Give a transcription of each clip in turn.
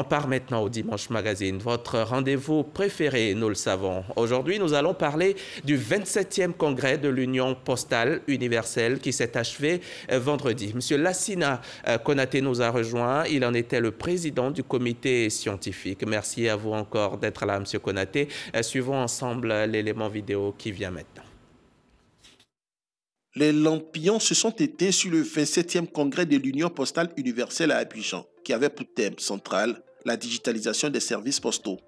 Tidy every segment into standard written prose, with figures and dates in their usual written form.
On part maintenant au Dimanche Magazine, votre rendez-vous préféré, nous le savons. Aujourd'hui, nous allons parler du 27e congrès de l'Union postale universelle qui s'est achevé vendredi. Monsieur Lassina Konaté nous a rejoint. Il en était le président du comité scientifique. Merci à vous encore d'être là, Monsieur Konaté. Suivons ensemble l'élément vidéo qui vient maintenant. Les lampions se sont éteints sur le 27e congrès de l'Union postale universelle à Abidjan, qui avait pour thème central la digitalisation des services postaux.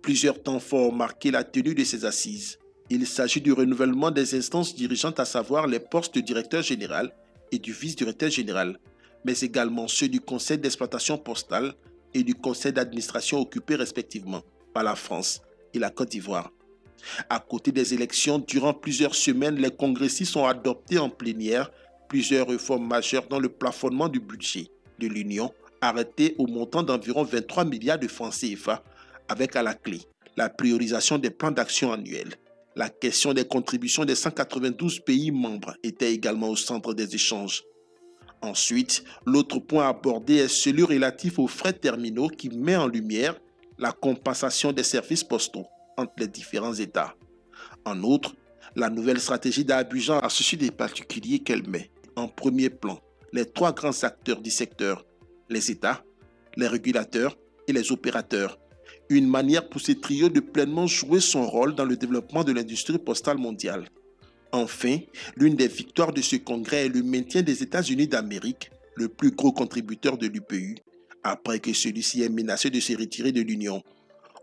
Plusieurs temps forts ont marqué la tenue de ces assises. Il s'agit du renouvellement des instances dirigeantes, à savoir les postes de directeur général et du vice-directeur général, mais également ceux du conseil d'exploitation postale et du conseil d'administration occupés respectivement par la France et la Côte d'Ivoire. À côté des élections, durant plusieurs semaines, les congressistes ont adopté en plénière plusieurs réformes majeures dans le plafonnement du budget de l'Union, arrêté au montant d'environ 23 milliards de francs CFA, avec à la clé la priorisation des plans d'action annuels. La question des contributions des 192 pays membres était également au centre des échanges. Ensuite, l'autre point abordé est celui relatif aux frais terminaux qui met en lumière la compensation des services postaux entre les différents États. En outre, la nouvelle stratégie d'Abidjan a ceci de particulier qu'elle met en premier plan les trois grands acteurs du secteur, les États, les régulateurs et les opérateurs. Une manière pour ce trio de pleinement jouer son rôle dans le développement de l'industrie postale mondiale. Enfin, l'une des victoires de ce congrès est le maintien des États-Unis d'Amérique, le plus gros contributeur de l'UPU, après que celui-ci ait menacé de se retirer de l'Union.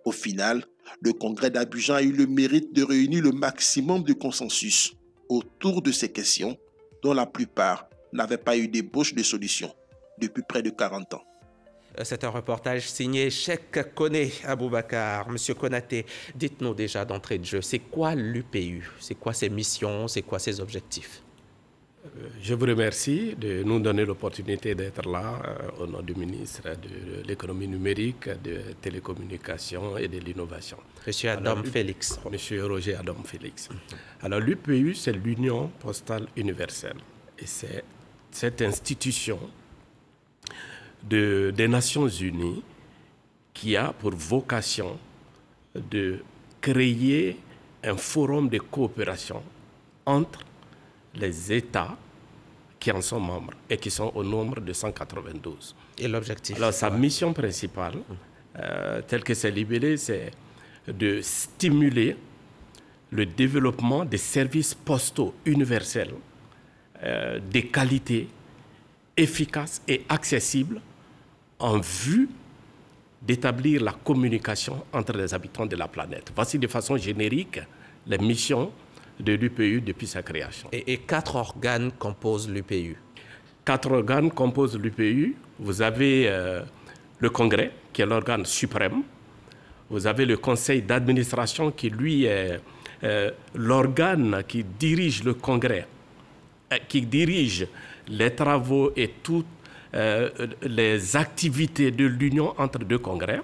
Au final, le congrès d'Abidjan a eu le mérite de réunir le maximum de consensus autour de ces questions dont la plupart n'avaient pas eu d'ébauche de solution depuis près de 40 ans. C'est un reportage signé Cheikh Koné Aboubakar. Monsieur Konaté, dites-nous déjà d'entrée de jeu, c'est quoi l'UPU? C'est quoi ses missions? C'est quoi ses objectifs? Je vous remercie de nous donner l'opportunité d'être là au nom du ministre de l'économie numérique, de télécommunications et de l'innovation. Monsieur Adam Félix. Monsieur Roger Adam Félix. Alors l'UPU, c'est l'Union postale universelle. Et c'est cette institution des Nations Unies qui a pour vocation de créer un forum de coopération entre les États qui en sont membres et qui sont au nombre de 192. Et l'objectif? Alors, sa mission principale, telle que c'est libellé, c'est de stimuler le développement des services postaux universels de qualité, efficaces et accessibles en vue d'établir la communication entre les habitants de la planète. Voici de façon générique les missions de l'UPU depuis sa création. Et 4 organes composent l'UPU? 4 organes composent l'UPU. Vous avez le Congrès, qui est l'organe suprême. Vous avez le Conseil d'administration, qui lui est l'organe qui dirige le Congrès, qui dirige les travaux et toutes les activités de l'Union entre deux congrès.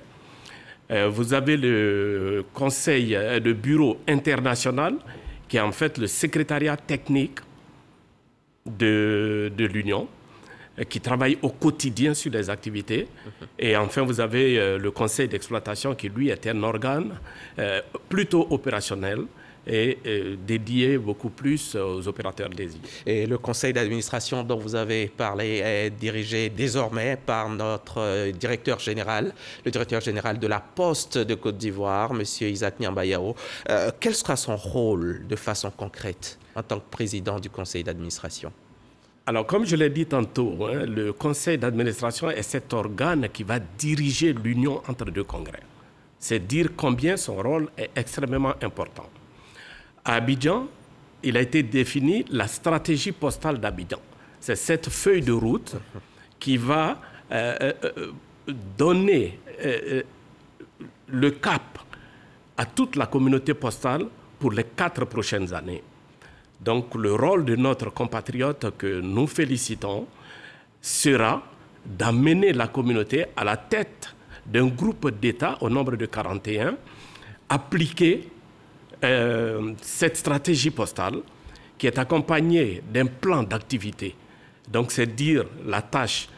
Vous avez le Conseil de bureau international, qui est en fait le secrétariat technique de l'Union, qui travaille au quotidien sur les activités. Et enfin, vous avez le conseil d'exploitation, qui lui est un organe plutôt opérationnel et dédié beaucoup plus aux opérateurs désignés. Et le conseil d'administration dont vous avez parlé est dirigé désormais par notre directeur général, le directeur général de la Poste de Côte d'Ivoire, M. Isaac Niambayao. Quel sera son rôle de façon concrète en tant que président du conseil d'administration? Alors, comme je l'ai dit tantôt, le conseil d'administration est cet organe qui va diriger l'union entre deux congrès. C'est dire combien son rôle est extrêmement important. À Abidjan, il a été défini la stratégie postale d'Abidjan. C'est cette feuille de route qui va donner le cap à toute la communauté postale pour les 4 prochaines années. Donc, le rôle de notre compatriote que nous félicitons sera d'amener la communauté à la tête d'un groupe d'États au nombre de 41, appliquer cette stratégie postale qui est accompagnée d'un plan d'activité. Donc, c'est dire la tâche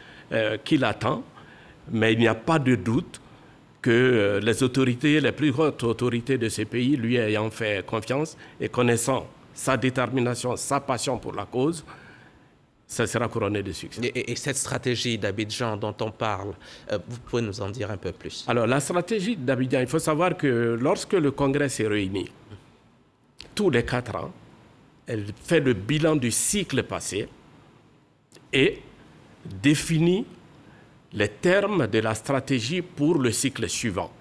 qu'il attend, mais il n'y a pas de doute que les autorités, les plus hautes autorités de ce pays, lui ayant fait confiance et connaissant sa détermination, sa passion pour la cause, ça sera couronné de succès. Et cette stratégie d'Abidjan dont on parle, vous pouvez nous en dire un peu plus? Alors, la stratégie d'Abidjan, il faut savoir que lorsque le Congrès s'est réuni, tous les 4 ans, elle fait le bilan du cycle passé et définit les termes de la stratégie pour le cycle suivant.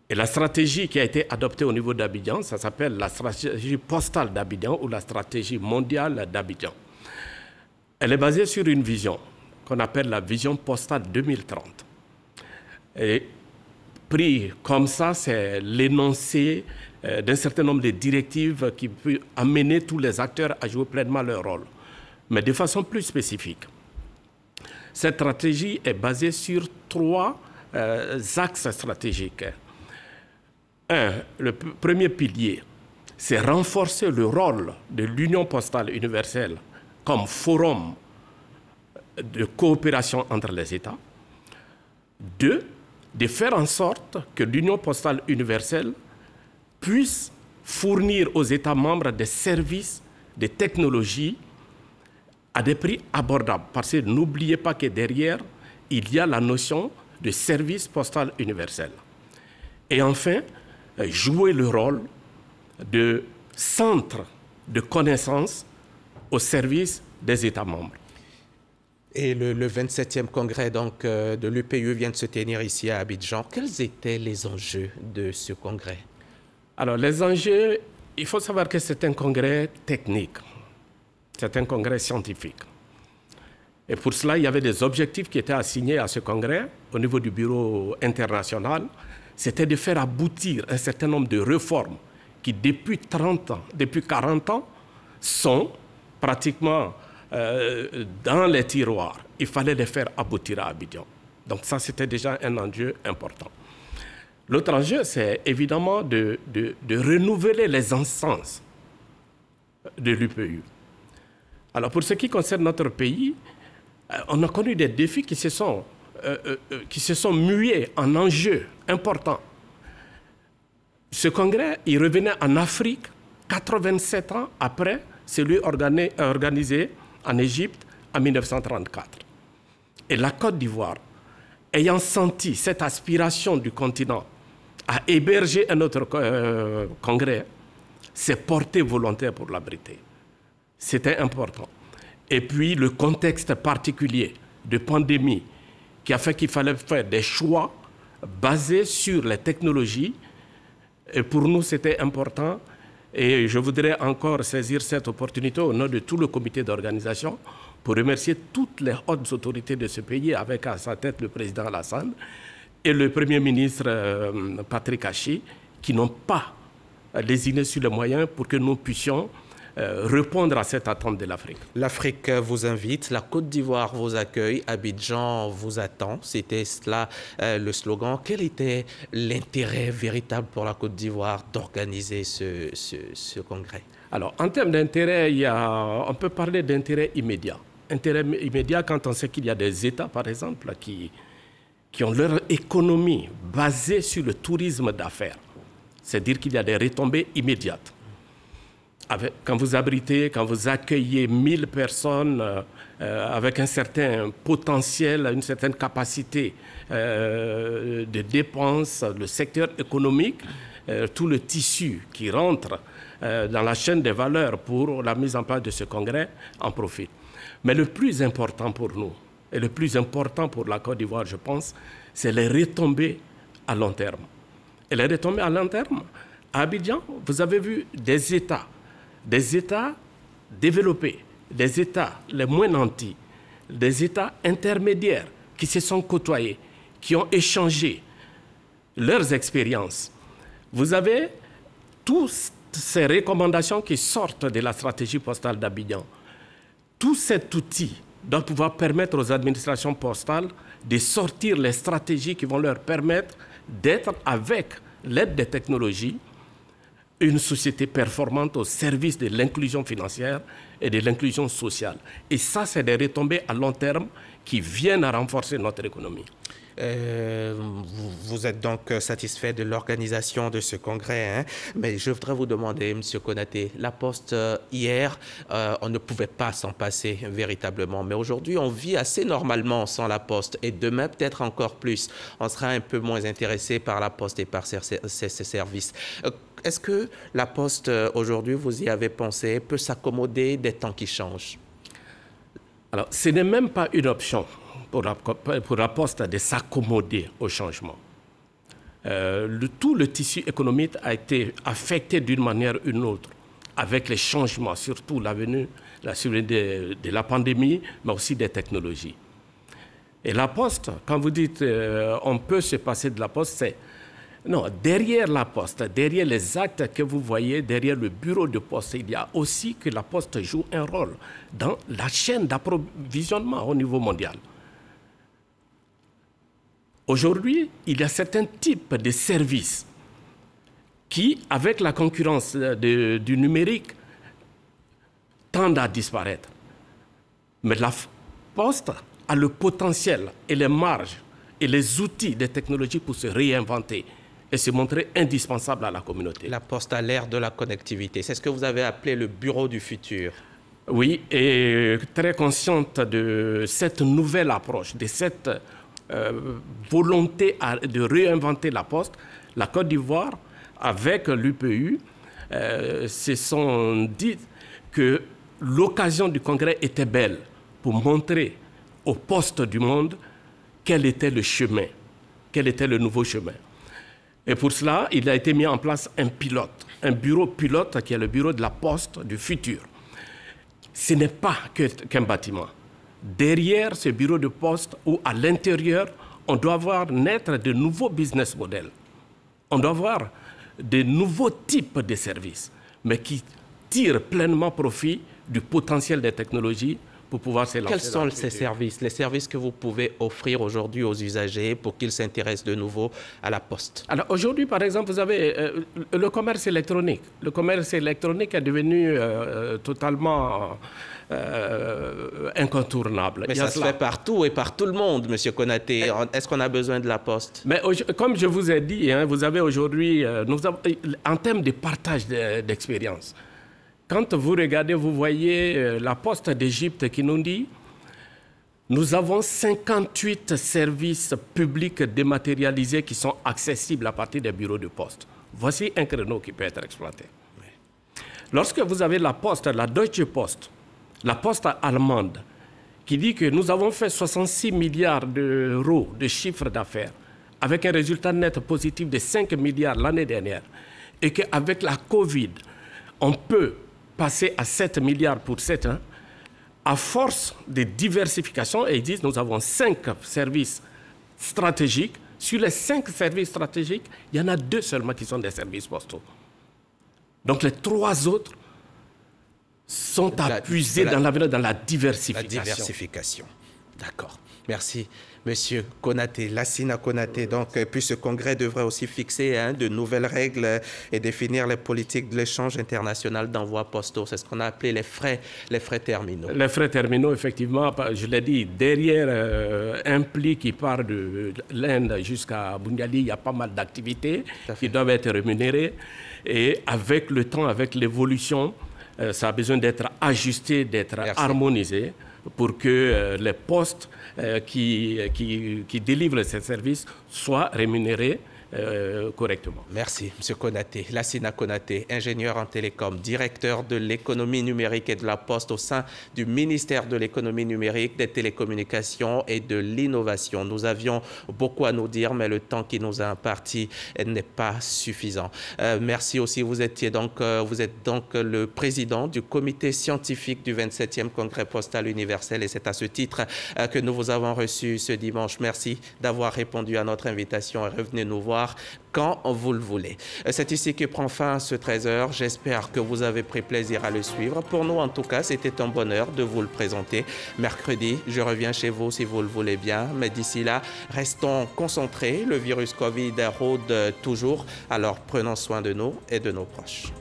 Et la stratégie qui a été adoptée au niveau d'Abidjan, ça s'appelle la stratégie postale d'Abidjan ou la stratégie mondiale d'Abidjan. Elle est basée sur une vision qu'on appelle la vision postale 2030. Et pris comme ça, c'est l'énoncé d'un certain nombre de directives qui peut amener tous les acteurs à jouer pleinement leur rôle, mais de façon plus spécifique. Cette stratégie est basée sur 3 axes stratégiques. Le premier pilier, c'est renforcer le rôle de l'Union postale universelle comme forum de coopération entre les États. 2, de faire en sorte que l'Union postale universelle puisse fournir aux États membres des services, des technologies à des prix abordables. Parce que n'oubliez pas que derrière, il y a la notion de service postal universel. Et enfin, jouer le rôle de centre de connaissances au service des États membres. Et le 27e congrès donc, de l'UPU vient de se tenir ici à Abidjan. Quels étaient les enjeux de ce congrès? Alors, les enjeux, il faut savoir que c'est un congrès technique, c'est un congrès scientifique. Et pour cela, il y avait des objectifs qui étaient assignés à ce congrès au niveau du bureau international. C'était de faire aboutir un certain nombre de réformes qui, depuis 30 ans, depuis 40 ans, sont pratiquement dans les tiroirs. Il fallait les faire aboutir à Abidjan. Donc ça, c'était déjà un enjeu important. L'autre enjeu, c'est évidemment de renouveler les instances de l'UPU. Alors, pour ce qui concerne notre pays, on a connu des défis qui se sont mués en enjeux importants. Ce congrès, il revenait en Afrique 87 ans après celui organisé en Égypte en 1934. Et la Côte d'Ivoire, ayant senti cette aspiration du continent à héberger un autre congrès, s'est porté volontaire pour l'abriter. C'était important. Et puis le contexte particulier de pandémie qui a fait qu'il fallait faire des choix basés sur les technologies. Et pour nous, c'était important. Et je voudrais encore saisir cette opportunité au nom de tout le comité d'organisation pour remercier toutes les hautes autorités de ce pays, avec à sa tête le président Alassane et le Premier ministre Patrick Hachi, qui n'ont pas lésiné sur les moyens pour que nous puissions répondre à cette attente de l'Afrique. L'Afrique vous invite, la Côte d'Ivoire vous accueille, Abidjan vous attend. C'était cela le slogan. Quel était l'intérêt véritable pour la Côte d'Ivoire d'organiser ce congrès? Alors, en termes d'intérêt, on peut parler d'intérêt immédiat. Intérêt immédiat quand on sait qu'il y a des États, par exemple, qui ont leur économie basée sur le tourisme d'affaires. C'est-à-dire qu'il y a des retombées immédiates. Quand vous abritez, quand vous accueillez 1000 personnes avec un certain potentiel, une certaine capacité de dépenses, le secteur économique, tout le tissu qui rentre dans la chaîne des valeurs pour la mise en place de ce congrès en profite. Mais le plus important pour nous, et le plus important pour la Côte d'Ivoire, je pense, c'est les retombées à long terme. Et les retombées à long terme, à Abidjan, vous avez vu des États développés, des États les moins nantis, des États intermédiaires qui se sont côtoyés, qui ont échangé leurs expériences. Vous avez toutes ces recommandations qui sortent de la stratégie postale d'Abidjan. Tout cet outil doit pouvoir permettre aux administrations postales de sortir les stratégies qui vont leur permettre d'être, avec l'aide des technologies, une société performante au service de l'inclusion financière et de l'inclusion sociale. Et ça, c'est des retombées à long terme qui viennent à renforcer notre économie. Vous êtes donc satisfait de l'organisation de ce congrès, hein? Mais je voudrais vous demander, M. Konaté, la Poste, hier, on ne pouvait pas s'en passer véritablement, mais aujourd'hui, on vit assez normalement sans la Poste, et demain, peut-être encore plus. On sera un peu moins intéressé par la Poste et par ses services. Est-ce que la Poste, aujourd'hui, vous y avez pensé, peut s'accommoder des temps qui changent? Alors, ce n'est même pas une option pour la Poste de s'accommoder au changement. Tout le tissu économique a été affecté d'une manière ou d'une autre avec les changements, surtout la survenue de la pandémie, mais aussi des technologies. Et la Poste, quand vous dites on peut se passer de la Poste, c'est non, derrière la Poste, derrière les actes que vous voyez, derrière le bureau de Poste, il y a aussi que la Poste joue un rôle dans la chaîne d'approvisionnement au niveau mondial. Aujourd'hui, il y a certains types de services qui, avec la concurrence du numérique, tendent à disparaître. Mais la Poste a le potentiel et les marges et les outils des technologies pour se réinventer et se montrer indispensable à la communauté. La Poste a l'ère de la connectivité. C'est ce que vous avez appelé le bureau du futur. Oui, et très consciente de cette nouvelle approche, de cette volonté de réinventer la Poste, la Côte d'Ivoire, avec l'UPU, se sont dit que l'occasion du congrès était belle pour montrer aux postes du monde quel était le chemin, quel était le nouveau chemin. Et pour cela, il a été mis en place un pilote, un bureau pilote qui est le bureau de la Poste du futur. Ce n'est pas qu'un bâtiment. Derrière ce bureau de poste ou à l'intérieur, on doit voir naître de nouveaux business models. On doit voir de nouveaux types de services, mais qui tirent pleinement profit du potentiel des technologies pour pouvoir se lancer. Quels sont ces services, les services que vous pouvez offrir aujourd'hui aux usagers pour qu'ils s'intéressent de nouveau à la Poste? Alors aujourd'hui, par exemple, vous avez le commerce électronique. Le commerce électronique est devenu totalement incontournable. Mais ça se fait partout et par tout le monde, M. Konaté. Est-ce qu'on a besoin de la Poste? Mais comme je vous ai dit, hein, vous avez aujourd'hui, en termes de partage d'expérience, quand vous regardez, vous voyez la Poste d'Égypte qui nous dit « Nous avons 58 services publics dématérialisés qui sont accessibles à partir des bureaux de poste. » Voici un créneau qui peut être exploité. Oui. Lorsque vous avez la Poste, la Deutsche Post, la Poste allemande, qui dit que nous avons fait 66 milliards d'euros de chiffre d'affaires, avec un résultat net positif de 5 milliards l'année dernière, et qu'avec la Covid, on peut passer à 7 milliards pour 7 ans, à force de diversification, et ils disent nous avons 5 services stratégiques. Sur les 5 services stratégiques, il y en a 2 seulement qui sont des services postaux. Donc les 3 autres sont à puiser dans la diversification. La diversification. D'accord. Merci, Monsieur Konaté, Lassina Konaté. Donc, puis ce congrès devrait aussi fixer de nouvelles règles et définir les politiques de l'échange international d'envois postaux. C'est ce qu'on a appelé les frais terminaux. Les frais terminaux, effectivement, je l'ai dit, derrière un pli qui part de l'Inde jusqu'à Bundiali, il y a pas mal d'activités qui doivent être rémunérées. Et avec le temps, avec l'évolution, ça a besoin d'être ajusté, d'être harmonisé pour que les postes qui délivrent ces services soient rémunérés correctement. Merci, M. Konaté. Lassina Konaté, ingénieur en télécom, directeur de l'économie numérique et de la Poste au sein du ministère de l'économie numérique, des télécommunications et de l'innovation. Nous avions beaucoup à nous dire, mais le temps qui nous a imparti n'est pas suffisant. Merci aussi. Vous êtes donc le président du comité scientifique du 27e Congrès postal universel et c'est à ce titre que nous vous avons reçu ce dimanche. Merci d'avoir répondu à notre invitation et revenez nous voir voir quand vous le voulez. C'est ici que prend fin ce 13h. J'espère que vous avez pris plaisir à le suivre. Pour nous, en tout cas, c'était un bonheur de vous le présenter. Mercredi, je reviens chez vous si vous le voulez bien. Mais d'ici là, restons concentrés. Le virus Covid rôde toujours. Alors, prenons soin de nous et de nos proches.